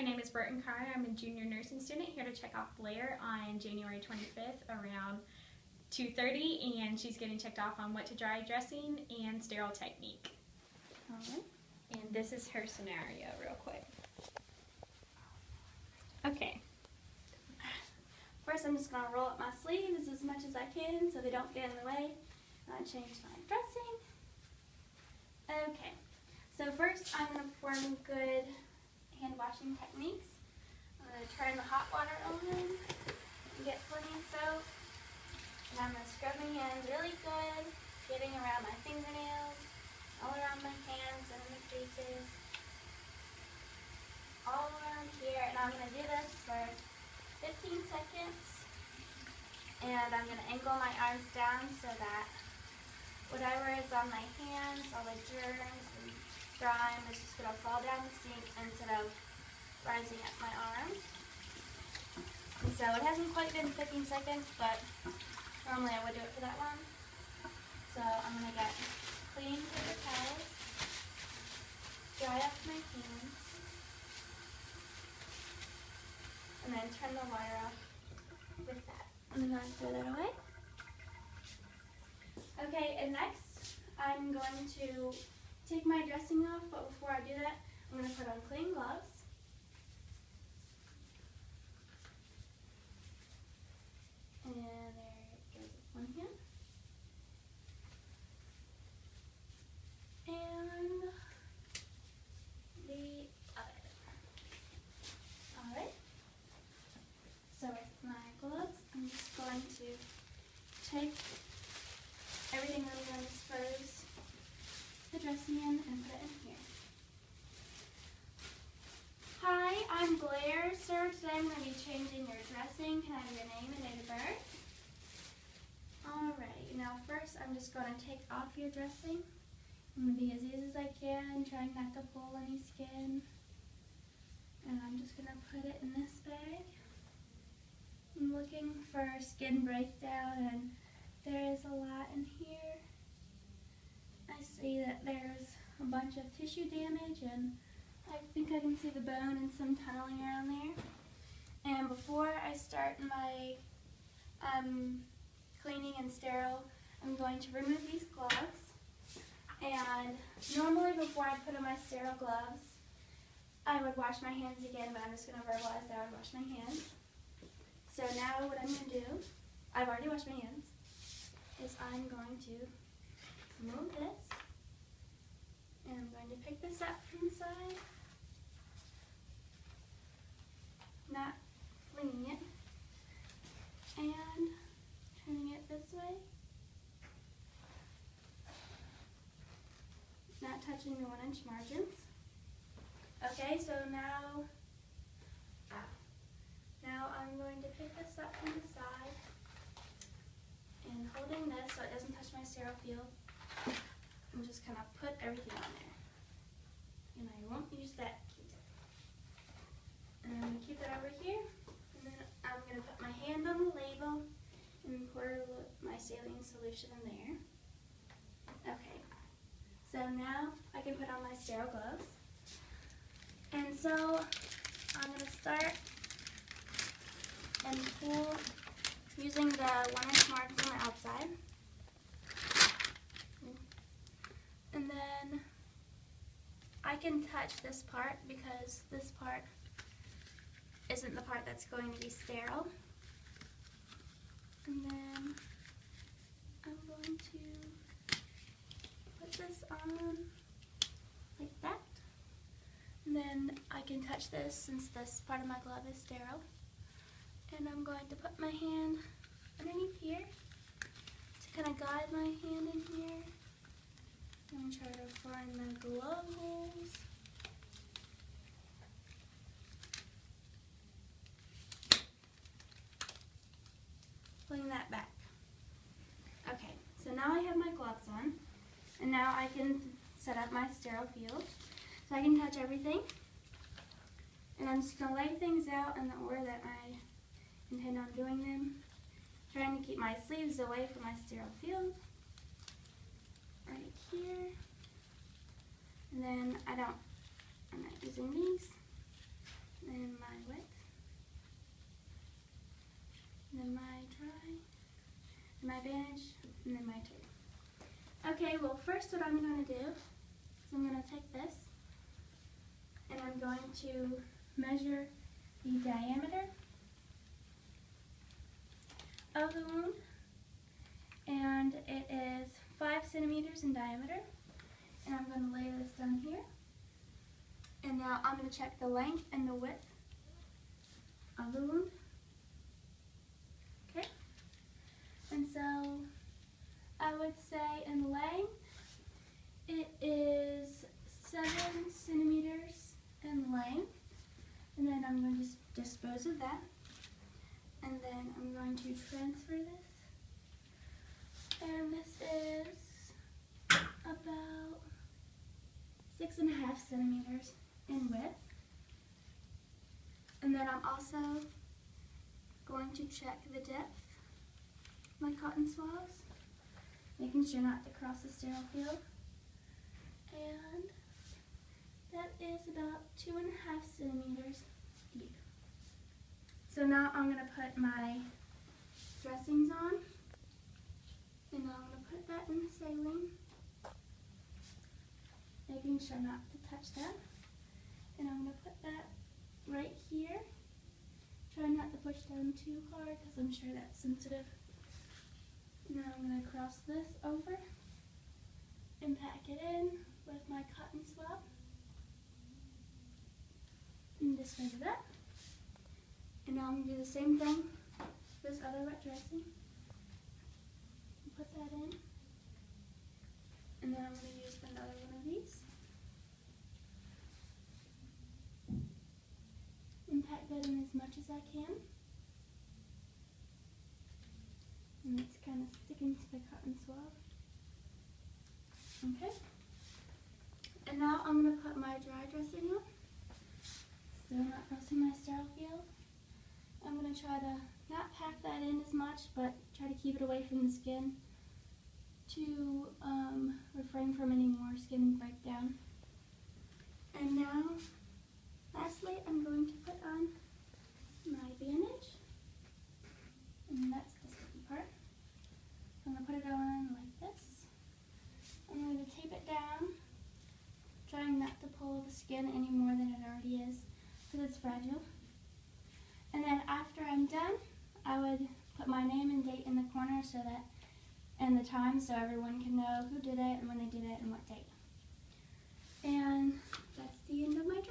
name is Burton Carr. I'm a junior nursing student here to check off Blair on January 25th around 2:30, and she's getting checked off on wet to dry dressing and sterile technique. Alright. And this is her scenario real quick. Okay. First I'm just going to roll up my sleeves as much as I can so they don't get in the way. I change my dressing. Okay. So first I'm going to perform good hand washing techniques. I'm going to turn the hot water on and get plenty of soap. And I'm going to scrub my hands really good, getting around my fingernails, all around my hands and the creases, all around here. And I'm going to do this for 15 seconds. And I'm going to angle my arms down so that whatever is on my hands, all the germs and grime is just going to fall down the sink instead of rising up my arms. And so it hasn't quite been 15 seconds, but normally I would do it for that long. So I'm going to get clean paper towels, dry off my hands, and then turn the water off with that. I'm going to throw that away. Okay, and next I'm going to take my dressing off, but before I do that, I'm going to put on clean gloves. And there goes one hand. And the other. Alright. So with my gloves, I'm just going to take everything that I'm going to dispose the dressing in and put it in here. Hi, I'm Blair. Sir, today I'm going to be changing your dressing. Can I have your name and date of birth? Alright, now first I'm just going to take off your dressing. I'm going to be as easy as I can, trying not to pull any skin. And I'm just going to put it in this bag. I'm looking for skin breakdown, and there is a lot in here. I see that there's a bunch of tissue damage, and I think I can see the bone and some tunneling around there. And before I start my cleaning and sterile, I'm going to remove these gloves. And normally before I put on my sterile gloves, I would wash my hands again, but I'm just going to verbalize that I would wash my hands. So now what I'm going to do, I've already washed my hands, is I'm going to remove this, and I'm going to pick this up from the side, not flinging it, and turning it this way, not touching the 1-inch margins. Okay, so now I'm going to pick this up from the side, and holding this so it doesn't touch my sterile field, I'm just going to put everything on there. And I won't use that Q-tip. And I'm going to keep it over here, and then I'm going to put my hand on the label and pour my saline solution in there. Okay, so now I can put on my sterile gloves. And so I'm going to start and pull using the 1-inch margin on the outside. And then I can touch this part because this part isn't the part that's going to be sterile. And then I'm going to put this on like that. And then I can touch this since this part of my glove is sterile. And I'm going to put my hand underneath here to kind of guide my hand in here. And try to find the glove holes. Pulling that back. Okay, so now I have my gloves on, and now I can set up my sterile field. So I can touch everything, and I'm just going to lay things out in the order that I intend on doing them, trying to keep my sleeves away from my sterile field. Right here, and then I'm not using these, and my bandage, and then my turn. Okay, well first what I'm going to do is I'm going to take this and I'm going to measure the diameter of the wound, and it is 5 centimeters in diameter, and I'm going to lay this down here. And now I'm going to check the length and the width of the wound. Okay, and so I would say in length it is 7 centimeters in length, and then I'm going to dispose of that, and then I'm going to transfer this, and this is about 6.5 centimeters in width. And then I'm also going to check the depth of my cotton swabs, making sure not to cross the sterile field. And that is about 2.5 centimeters deep. So now I'm going to put my dressings on, and I'm going to put that in the saline, making sure not to touch that. And I'm going to put that right here. Try not to push down too hard because I'm sure that's sensitive. Now I'm going to cross this over and pack it in with my cotton swab and dispose of that. And now I'm going to do the same thing with this other wet dressing. Put that in, and then I'm going to use another one of these and pack that in as much as I can. And it's kind of sticking to the cotton swab. Okay. And now I'm going to put my dry dressing on. Still not crossing my sterile field. I'm going to try to not pack that in as much, but try to keep it away from the skin to refrain from any more skin breakdown. And now, lastly, I'm going to put on my bandage, and that's the sticky part. I'm going to put it on like this. I'm going to tape it down, trying not to pull the skin any more than it already is, because it's fragile. And then after I'm done, I would put my name and date in the corner so that, and the time, so everyone can know who did it and when they did it and what date. And that's the end of my